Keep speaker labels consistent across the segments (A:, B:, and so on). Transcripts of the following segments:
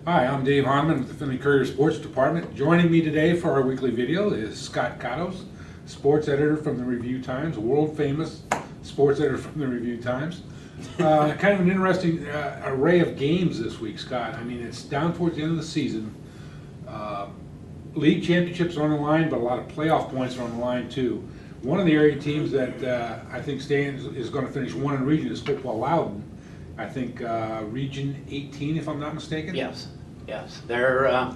A: Hi, I'm Dave Hanneman with the Findlay Courier Sports Department. Joining me today for our weekly video is Scott Cottos, sports editor from the Review Times, world famous sports editor from the Review Times. Kind of an interesting array of games this week, Scott. I mean, it's down towards the end of the season. League championships are on the line, but a lot of playoff points are on the line too. One of the area teams that I think is going to finish one in the region is Hopewell-Loudon. I think Region 18, if I'm not mistaken.
B: Yes, they're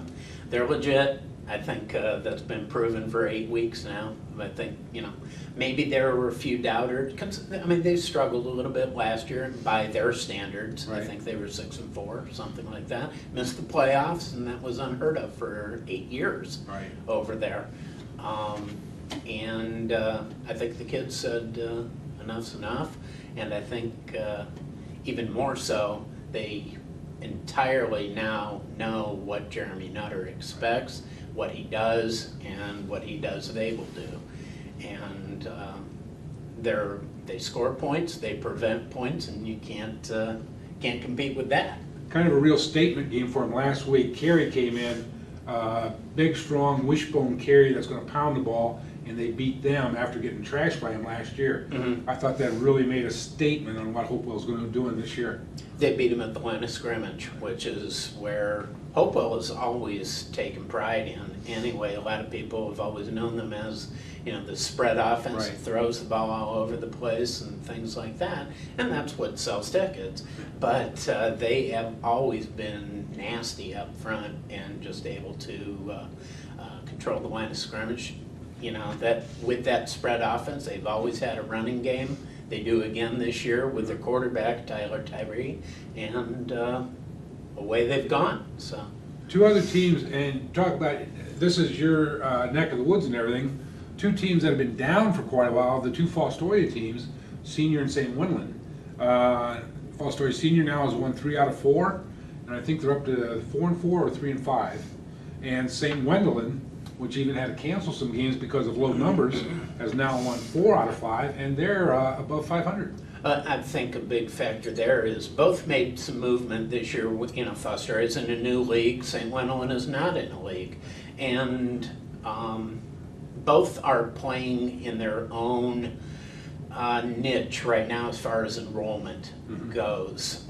B: legit. I think that's been proven for 8 weeks now. I think, maybe there were a few doubters. I mean, they struggled a little bit last year by their standards.
A: Right.
B: I think they were 6-4, something like that. Missed the playoffs, and that was unheard of for 8 years over there. And I think the kids said enough's enough, and I think even more so, they entirely now know what Jeremy Nutter expects, what he does, and what he does they will do. And they score points, they prevent points, and you can't compete with that.
A: Kind of a real statement game for him last week. Carey came in, big, strong, wishbone Carey that's going to pound the ball, and they beat them after getting trashed by him last year.
B: Mm-hmm.
A: I thought that really made a statement on what Hopewell's going to be doing this year.
B: They beat him at the line of scrimmage, which is where Hopewell has always taken pride in. Anyway, a lot of people have always known them as, the spread offense that throws the ball all over the place and things like that, and that's what sells tickets. But they have always been nasty up front and just able to control the line of scrimmage. That with that spread offense, they've always had a running game. They do again this year with their quarterback, Tyler Tyree, and away they've gone. So,
A: two other teams, and talk about, this is your neck of the woods and everything, two teams that have been down for quite a while, the two Fostoria teams, Senior and St. Wendland. Fostoria Senior now has won 3 out of 4, and I think they're up to 4-4 or 3-5. And St. Wendland, which even had to cancel some games because of low numbers, has now won 4 out of 5, and they're above 500.
B: I think a big factor there is both made some movement this year. With Fostoria is in a new league, St. Wendland is not in a league, and both are playing in their own niche right now as far as enrollment goes.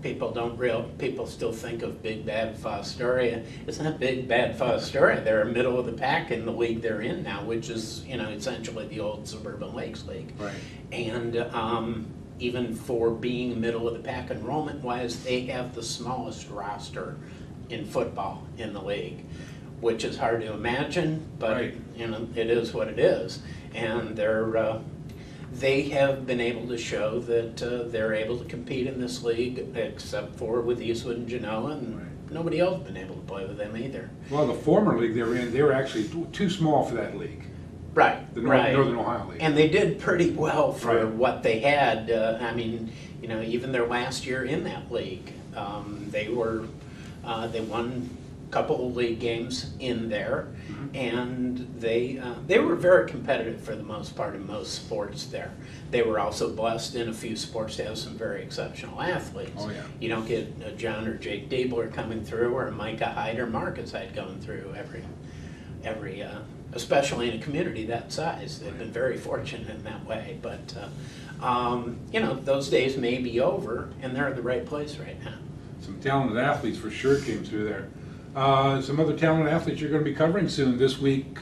B: People still think of Big Bad Fostoria. It's not Big Bad Fostoria. They're middle of the pack in the league they're in now, which is essentially the old Suburban Lakes League.
A: Right.
B: And even for being middle of the pack enrollment wise, they have the smallest roster in football in the league, which is hard to imagine, but it is what it is. And they have been able to show that they're able to compete in this league, except for with Eastwood and Genoa, and nobody else has been able to play with them either.
A: Well, the former league they were in, they were actually too small for that league.
B: Right,
A: The Northern Ohio League.
B: And they did pretty well for what they had. Even their last year in that league, they won a couple of league games in there, and they were very competitive for the most part in most sports there. They were also blessed in a few sports to have some very exceptional athletes.
A: Oh, yeah.
B: You don't get a John or Jake Diebler coming through, or a Micah Hyde or Marcus Hyde going through every especially in a community that size. They've been very fortunate in that way, but those days may be over, and they're in the right place right now.
A: Some talented athletes for sure came through there. Some other talented athletes you're going to be covering soon this week.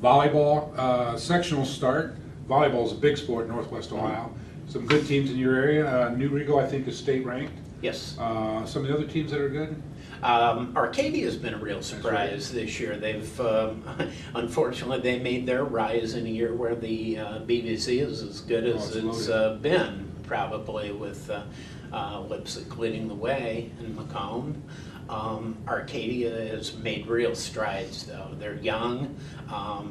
A: Volleyball sectional start. Volleyball is a big sport in Northwest Ohio. Some good teams in your area. New Rigo, I think, is state ranked.
B: Yes.
A: Some of the other teams that are good.
B: Arcadia has been a real surprise this year. They've unfortunately they made their rise in a year where the BVC is as good as it's been, probably with Lipsick leading the way and Macomb. Arcadia has made real strides, though. They're young.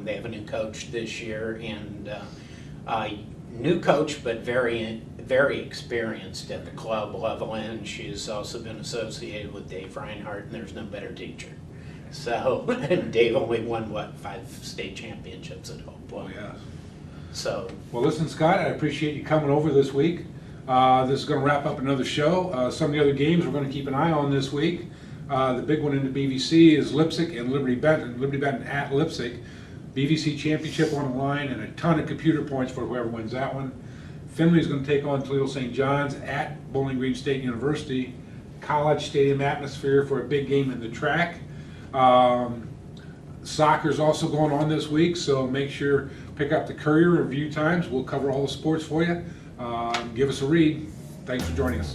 B: They have a new coach this year, and new coach, but very experienced at the club level, and she's also been associated with Dave Reinhardt, and there's no better teacher. So, and Dave only won, 5 state championships at Hopewell.
A: Oh, yes.
B: So.
A: Well, listen, Scott, I appreciate you coming over this week. This is going to wrap up another show. Some of the other games we're going to keep an eye on this week. The big one in the BVC is Leipzig and Liberty Benton. Liberty Benton at Leipzig. BVC championship on the line and a ton of computer points for whoever wins that one. Findlay's going to take on Toledo St. John's at Bowling Green State University. College stadium atmosphere for a big game in the track. Soccer's also going on this week, so make sure pick up the Courier Review Times. We'll cover all the sports for you. Give us a read. Thanks for joining us.